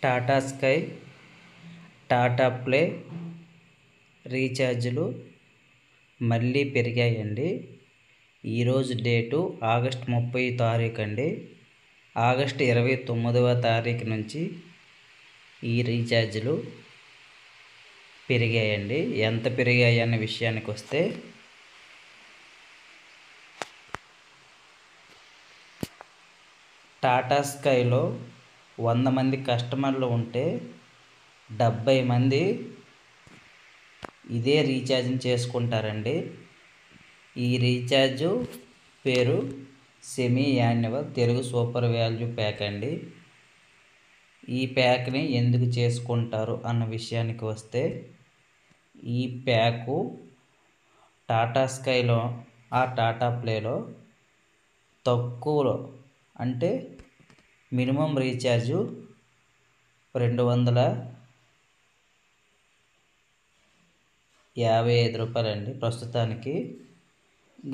Tata sky, Tata play రీఛార్జులు మళ్ళీ పెరిగాయండి. ఈరోజు date August 30 తారీఖు అండి. ఆగస్టు 29వ తారీఖు నుంచి ఈ రీఛార్జులు పెరిగాయండి. ఎంత పెరిగాయి అనే విషయానికి వస్తే, టాటా స్కైలో 100 మంది కస్టమర్లు ఉంటే 70 మంది ఇదే రీఛార్జ్ని చేసుకుంటారండి. ఈ రీఛార్జు పేరు semi annual Telugu super value pack అండి. ఈ ప్యాక్ని ఎందుకు చేసుకుంటారు అన్న విషయానికి వస్తే, ఈ ప్యాకు టాటా స్కైలో టాటా ప్లేలో తక్కువలో, అంటే మినిమం రీఛార్జు 255 రూపాయలండి ప్రస్తుతానికి.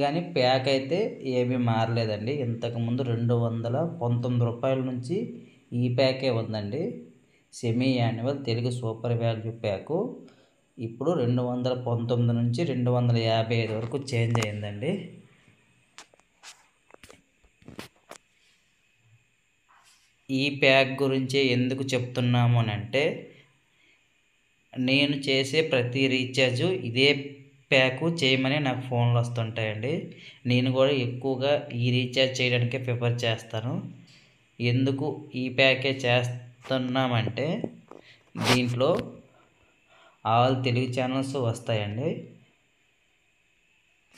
కానీ ప్యాక్ అయితే ఏమీ మారలేదండి. ఇంతకుముందు 219 రూపాయల నుంచి ఈ ప్యాకే ఉందండి. Semi annual Telugu super value pack ఇప్పుడు 219 నుంచి 255 వరకు చేంజ్ అయిందండి. ఈ ప్యాక్ గురించి ఎందుకు చెప్తున్నాము అని అంటే, నేను చేసే ప్రతి రీఛార్జు ఇదే ప్యాకు చేయమని నాకు ఫోన్లు వస్తుంటాయండి. నేను కూడా ఎక్కువగా ఈ రీఛార్జ్ చేయడానికే ప్రిఫర్ చేస్తాను. ఎందుకు ఈ ప్యాకే చేస్తున్నామంటే, దీంట్లో ఆల్ తెలుగు ఛానల్స్ వస్తాయండి.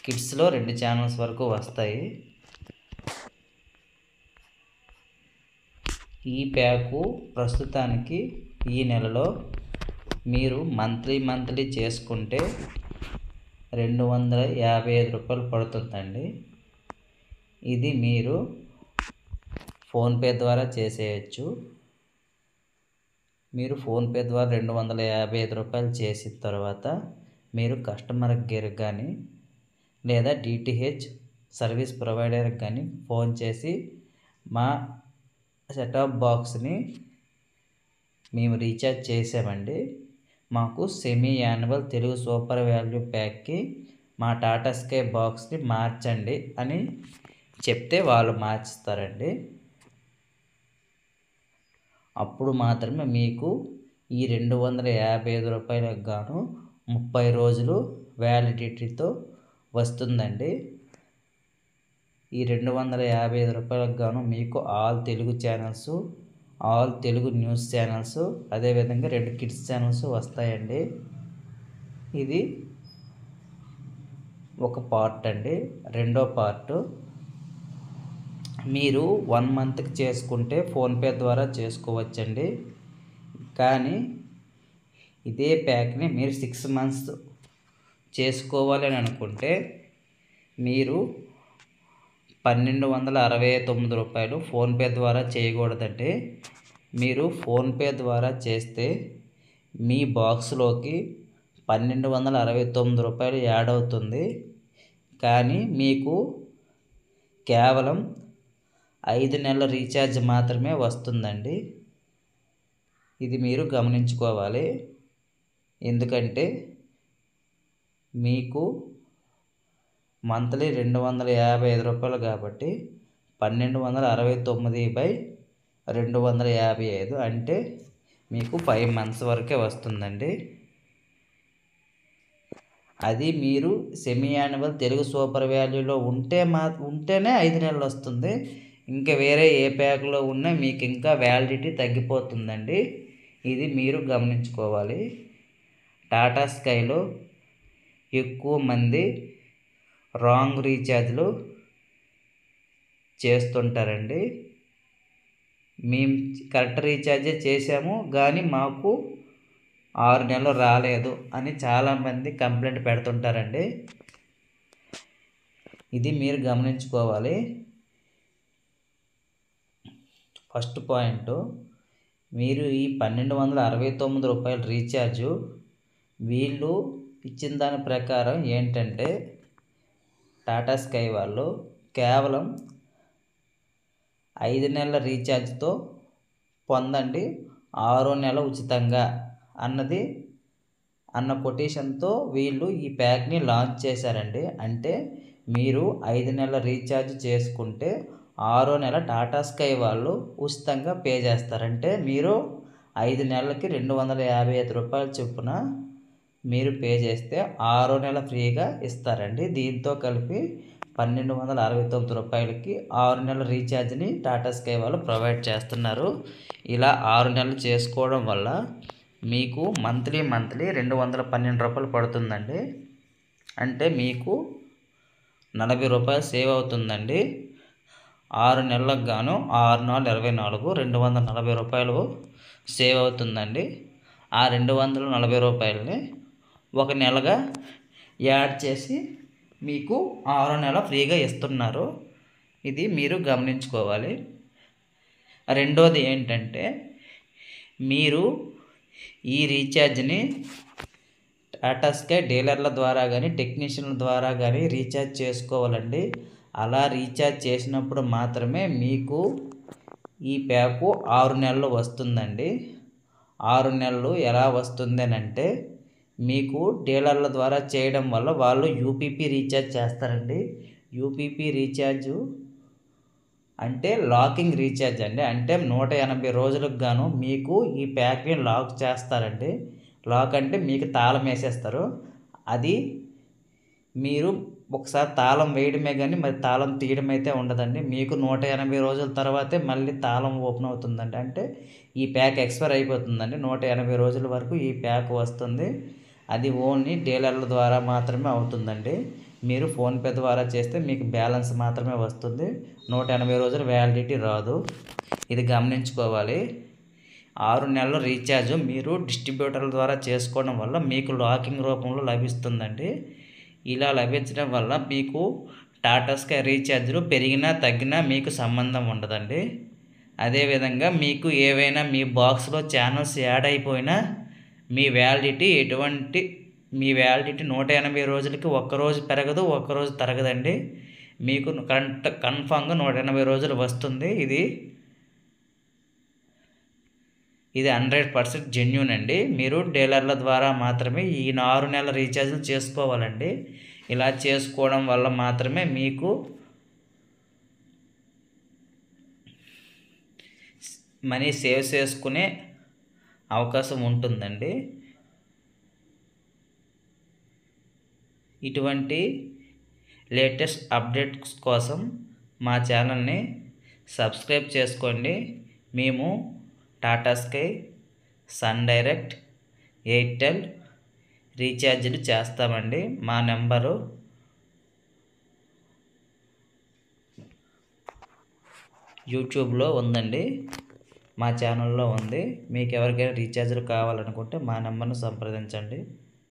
కిడ్స్లో 2 ఛానల్స్ వరకు వస్తాయి. ఈ ప్యాకు ప్రస్తుతానికి ఈ నెలలో మీరు మంత్లీ చేసుకుంటే 255 రూపాయలు పడుతుందండి. ఇది మీరు ఫోన్పే ద్వారా చేసేయచ్చు. మీరు ఫోన్పే ద్వారా 255 రూపాయలు చేసిన తర్వాత మీరు కస్టమర్ కేర్కి కానీ లేదా డిటిహెచ్ సర్వీస్ ప్రొవైడర్కి కానీ ఫోన్ చేసి, మా సెటప్ బాక్స్ని మేము రీఛార్జ్ చేసామండి, మాకు semi annual Telugu super value ప్యాక్కి మా టాటా స్కై బాక్స్ని మార్చండి అని చెప్తే వాళ్ళు మార్చుతారండి. అప్పుడు మాత్రమే మీకు ఈ 255 రూపాయలకు గాను 30 రోజులు వ్యాలిడిటీతో వస్తుందండి. ఈ 255 రూపాయలకు గాను మీకు all Telugu channels, all Telugu news channels, అదేవిధంగా 2 కిడ్స్ ఛానల్స్ వస్తాయండి. ఇది ఒక పార్ట్ అండి. రెండో పార్ట్, మీరు 1 మంత్కి చేసుకుంటే ఫోన్పే ద్వారా చేసుకోవచ్చండి. కానీ ఇదే ప్యాక్ని మీరు 6 మంత్స్ చేసుకోవాలి అని అనుకుంటే మీరు 1269 రూపాయలు ఫోన్పే ద్వారా చేయకూడదండి. మీరు ఫోన్పే ద్వారా చేస్తే మీ బాక్స్లోకి 1269 రూపాయలు యాడ్ అవుతుంది. కానీ మీకు కేవలం 5 నెలల రీఛార్జ్ మాత్రమే వస్తుందండి. ఇది మీరు గమనించుకోవాలి. ఎందుకంటే మీకు మంత్లీ 255 రూపాయలు కాబట్టి 1269/255 అంటే మీకు 5 మంత్స్ వరకే వస్తుందండి. అది మీరు సెమీ యాన్యువల్ తెలుగు సూపర్ వాల్యూలో ఉంటేనే 5 నెలలు వస్తుంది. ఇంకా వేరే ఏ ప్యాక్లో ఉన్నా మీకు ఇంకా వ్యాలిడిటీ తగ్గిపోతుందండి. ఇది మీరు గమనించుకోవాలి. టాటా స్కైలో ఎక్కువ మంది రాంగ్ రీఛార్జ్లు చేస్తుంటారండి. మేము కరెక్ట్ రీఛార్జే చేసాము కానీ మాకు 6 నెలలు రాలేదు అని చాలామంది కంప్లైంట్ పెడుతుంటారండి. ఇది మీరు గమనించుకోవాలి. ఫస్ట్ పాయింట్, మీరు ఈ 1269 రూపాయల రీఛార్జు వీళ్ళు ఇచ్చిన దాని ప్రకారం ఏంటంటే, టాటా స్కై వాళ్ళు కేవలం 5 నెలల రీఛార్జ్తో పొందండి, 6వ నెల ఉచితంగా అన్న కొటేషన్తో వీళ్ళు ఈ ప్యాక్ని లాంచ్ చేశారండి. అంటే మీరు 5 నెలల రీఛార్జ్ చేసుకుంటే 6వ నెల టాటా స్కై వాళ్ళు ఉచితంగా పే చేస్తారంటే మీరు 5 నెలలకి రూ. 255 చొప్పున మీరు పే చేస్తే 6వ నెల ఫ్రీగా ఇస్తారండి. దీంతో కలిపి రూ. 1,269కి 6 నెలల రీఛార్జ్ని టాటా స్కై వాళ్ళు ప్రొవైడ్ చేస్తున్నారు. ఇలా 6 నెలలు చేసుకోవడం వల్ల మీకు మంత్లీ రూ. 212 పడుతుందండి. అంటే మీకు రూ. 40 సేవ్ అవుతుందండి. 6 నెలలకు గాను 6 నాలుగు 24 రూ. 240 సేవ్ అవుతుందండి. ఆ రూ. 240ని ఒక నెలగా యాడ్ చేసి మీకు 6వ నెల ఫ్రీగా ఇస్తున్నారు. ఇది మీరు గమనించుకోవాలి. రెండోది ఏంటంటే మీరు ఈ రీఛార్జ్ని టాటా స్కై డీలర్ల ద్వారా కానీ టెక్నీషియన్ల ద్వారా కానీ రీఛార్జ్ చేసుకోవాలండి. అలా రీఛార్జ్ చేసినప్పుడు మాత్రమే మీకు ఈ ప్యాకు 6 నెలలు వస్తుందండి. 6 నెలలు ఎలా వస్తుంది అంటే మీకు డీలర్ల ద్వారా చేయడం వల్ల వాళ్ళు యూపీపీ రీఛార్జ్ చేస్తారండి. యూపీపీ రీఛార్జు అంటే లాకింగ్ రీఛార్జ్ అండి. అంటే 180 రోజులకు గాను మీకు ఈ ప్యాక్ని లాక్ చేస్తారండి. లాక్ అంటే మీకు తాళం వేసేస్తారు. అది మీరు ఒకసారి తాళం వేయడమే కానీ మరి తాళం తీయడం అయితే ఉండదండి. మీకు 180 రోజుల తర్వాతే మళ్ళీ తాళం ఓపెన్ అవుతుందండి. అంటే ఈ ప్యాక్ ఎక్స్పైర్ అయిపోతుందండి. 180 రోజుల వరకు ఈ ప్యాక్ వస్తుంది. అది ఓన్లీ డీలర్ల ద్వారా మాత్రమే అవుతుందండి. మీరు ఫోన్పే ద్వారా చేస్తే మీకు బ్యాలెన్స్ మాత్రమే వస్తుంది. 180 రోజులు వ్యాలిడిటీ రాదు. ఇది గమనించుకోవాలి. 6 నెలల రీఛార్జ్ మీరు డిస్ట్రిబ్యూటర్ల ద్వారా చేసుకోవడం వల్ల మీకు లాకింగ్ రూపంలో లభిస్తుందండి. ఇలా లభించడం వల్ల మీకు టాటా స్కై రీఛార్జ్లు పెరిగినా తగ్గినా మీకు సంబంధం ఉండదండి. అదేవిధంగా మీకు ఏవైనా మీ బాక్స్లో ఛానల్స్ యాడ్ అయిపోయినా మీ వ్యాలిడిటీ 180 రోజులకి ఒక్కరోజు పెరగదు, ఒక్కరోజు తరగదండి. మీకు కన్ఫామ్గా 180 రోజులు వస్తుంది. ఇది 100% జెన్యూన్ అండి. మీరు డీలర్ల ద్వారా మాత్రమే ఈ 6 నెలల రీఛార్జ్లు చేసుకోవాలండి. ఇలా చేసుకోవడం వల్ల మాత్రమే మీకు మనీ సేవ్ చేసుకునే అవకాశం ఉంటుందండి. ఇటువంటి లేటెస్ట్ అప్డేట్స్ కోసం మా ఛానల్ని సబ్స్క్రైబ్ చేసుకోండి. మేము Tata sky, sun direct, Airtel రీఛార్జీలు చేస్తామండి. మా నెంబరు యూట్యూబ్లో ఉందండి, మా ఛానల్లో ఉంది. మీకు ఎవరికైనా రీఛార్జీలు కావాలనుకుంటే మా నెంబర్ను సంప్రదించండి.